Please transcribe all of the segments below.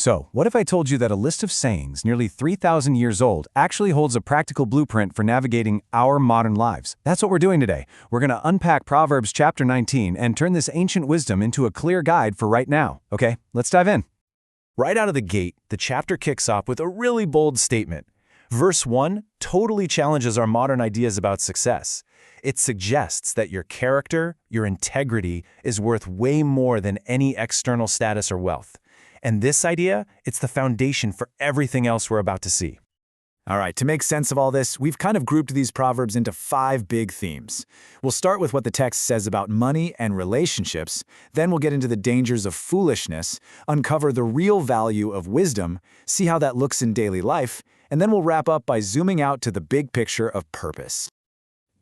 So, what if I told you that a list of sayings nearly 3,000 years old actually holds a practical blueprint for navigating our modern lives? That's what we're doing today. We're going to unpack Proverbs chapter 19 and turn this ancient wisdom into a clear guide for right now. Okay, let's dive in. Right out of the gate, the chapter kicks off with a really bold statement. Verse 1 totally challenges our modern ideas about success. It suggests that your character, your integrity, is worth way more than any external status or wealth. And this idea, it's the foundation for everything else we're about to see. All right, to make sense of all this, we've kind of grouped these proverbs into 5 big themes. We'll start with what the text says about money and relationships, then we'll get into the dangers of foolishness, uncover the real value of wisdom, see how that looks in daily life, and then we'll wrap up by zooming out to the big picture of purpose.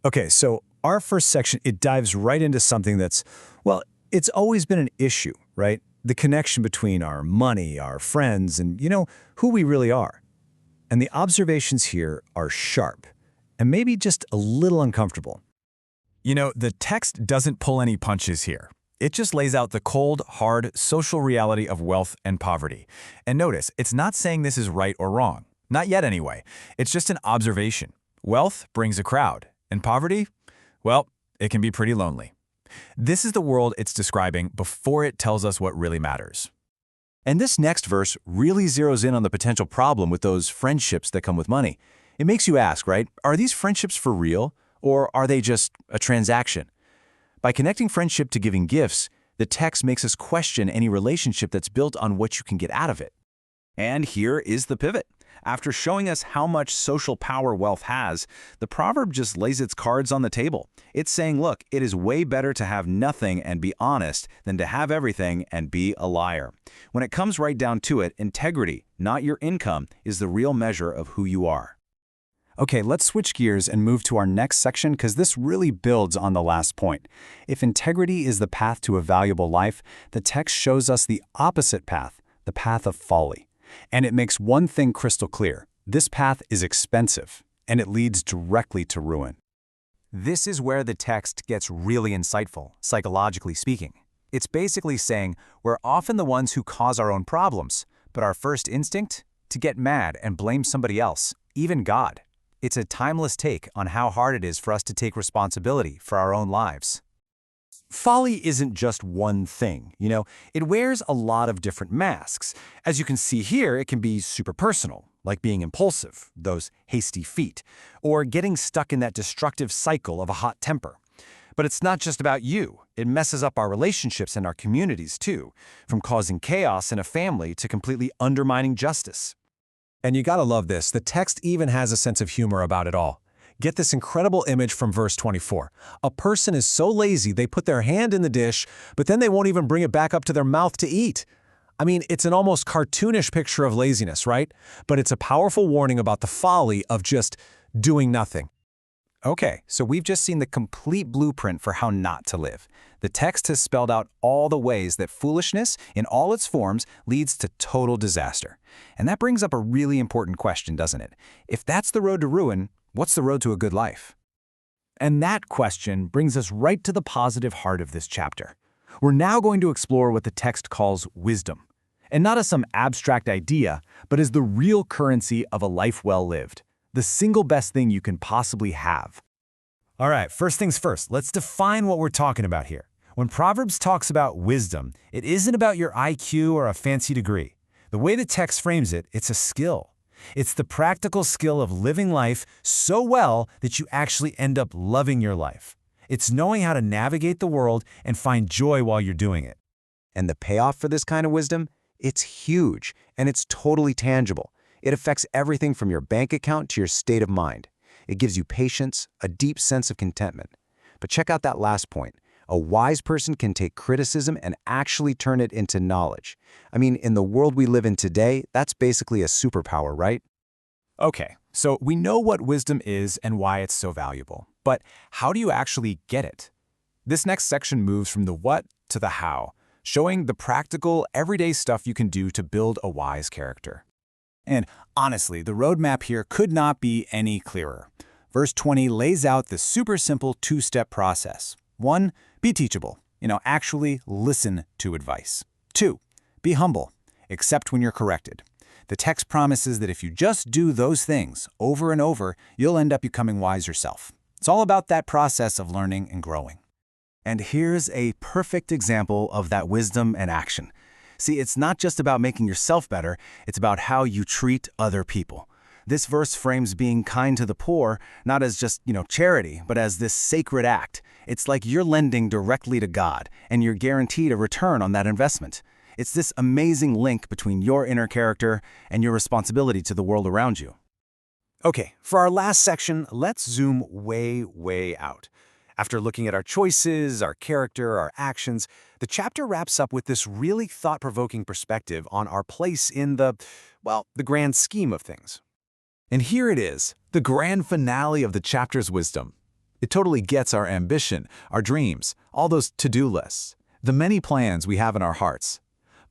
Okay, so our first section, it dives right into something that's, well, it's always been an issue, right? The connection between our money, our friends, and, who we really are. And the observations here are sharp, and maybe just a little uncomfortable. The text doesn't pull any punches here. It just lays out the cold, hard, social reality of wealth and poverty. And notice, it's not saying this is right or wrong. Not yet, anyway. It's just an observation. Wealth brings a crowd, and poverty, well, it can be pretty lonely. This is the world it's describing before it tells us what really matters. And this next verse really zeroes in on the potential problem with those friendships that come with money. It makes you ask, right? Are these friendships for real, or are they just a transaction? By connecting friendship to giving gifts, the text makes us question any relationship that's built on what you can get out of it. And here is the pivot. After showing us how much social power wealth has, the proverb just lays its cards on the table. It's saying, look, it is way better to have nothing and be honest than to have everything and be a liar. When it comes right down to it, integrity, not your income, is the real measure of who you are. Okay, let's switch gears and move to our next section because this really builds on the last point. If integrity is the path to a valuable life, the text shows us the opposite path, the path of folly. And it makes one thing crystal clear. This path is expensive, and it leads directly to ruin. This is where the text gets really insightful, psychologically speaking. It's basically saying we're often the ones who cause our own problems, but our first instinct? To get mad and blame somebody else, even God. It's a timeless take on how hard it is for us to take responsibility for our own lives. Folly isn't just one thing, it wears a lot of different masks. As you can see here, it can be super personal, like being impulsive, those hasty feet, or getting stuck in that destructive cycle of a hot temper. But it's not just about you. It messes up our relationships and our communities too, from causing chaos in a family to completely undermining justice. And you gotta love this, the text even has a sense of humor about it all. Get this incredible image from verse 24. A person is so lazy they put their hand in the dish, but then they won't even bring it back up to their mouth to eat. I mean, it's an almost cartoonish picture of laziness, right? But it's a powerful warning about the folly of just doing nothing. Okay, so we've just seen the complete blueprint for how not to live. The text has spelled out all the ways that foolishness, in all its forms, leads to total disaster. And that brings up a really important question, doesn't it? If that's the road to ruin, what's the road to a good life? And that question brings us right to the positive heart of this chapter. We're now going to explore what the text calls wisdom. And not as some abstract idea, but as the real currency of a life well lived. The single best thing you can possibly have. All right, first things first, let's define what we're talking about here. When Proverbs talks about wisdom, it isn't about your IQ or a fancy degree. The way the text frames it, it's a skill. It's the practical skill of living life so well that you actually end up loving your life. It's knowing how to navigate the world and find joy while you're doing it. And the payoff for this kind of wisdom? It's huge, and it's totally tangible. It affects everything from your bank account to your state of mind. It gives you patience, a deep sense of contentment. But check out that last point. A wise person can take criticism and actually turn it into knowledge. I mean, in the world we live in today, that's basically a superpower, right? Okay, so we know what wisdom is and why it's so valuable. But how do you actually get it? This next section moves from the what to the how, showing the practical, everyday stuff you can do to build a wise character. And honestly, the roadmap here could not be any clearer. Verse 20 lays out the super simple 2-step process. 1, be teachable. Actually listen to advice. 2, be humble. except when you're corrected. The text promises that if you just do those things over and over, you'll end up becoming wise yourself. It's all about that process of learning and growing. And here's a perfect example of that wisdom and action. See, it's not just about making yourself better, it's about how you treat other people. This verse frames being kind to the poor not as just, charity, but as this sacred act. It's like you're lending directly to God, and you're guaranteed a return on that investment. It's this amazing link between your inner character and your responsibility to the world around you. Okay, for our last section, let's zoom way, way out. After looking at our choices, our character, our actions, the chapter wraps up with this really thought-provoking perspective on our place in the grand scheme of things. And here it is, the grand finale of the chapter's wisdom. It totally gets our ambition, our dreams, all those to-do lists, the many plans we have in our hearts.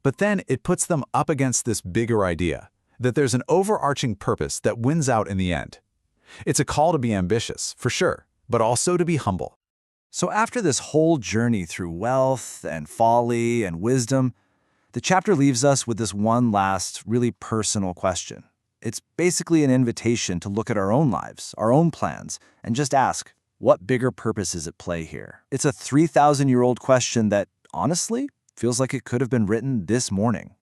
But then it puts them up against this bigger idea, that there's an overarching purpose that wins out in the end. It's a call to be ambitious, for sure, but also to be humble. So after this whole journey through wealth and folly and wisdom, the chapter leaves us with this one last, really personal question. It's basically an invitation to look at our own lives, our own plans, and just ask, what bigger purpose is at play here? It's a 3,000-year-old question that, honestly, feels like it could have been written this morning.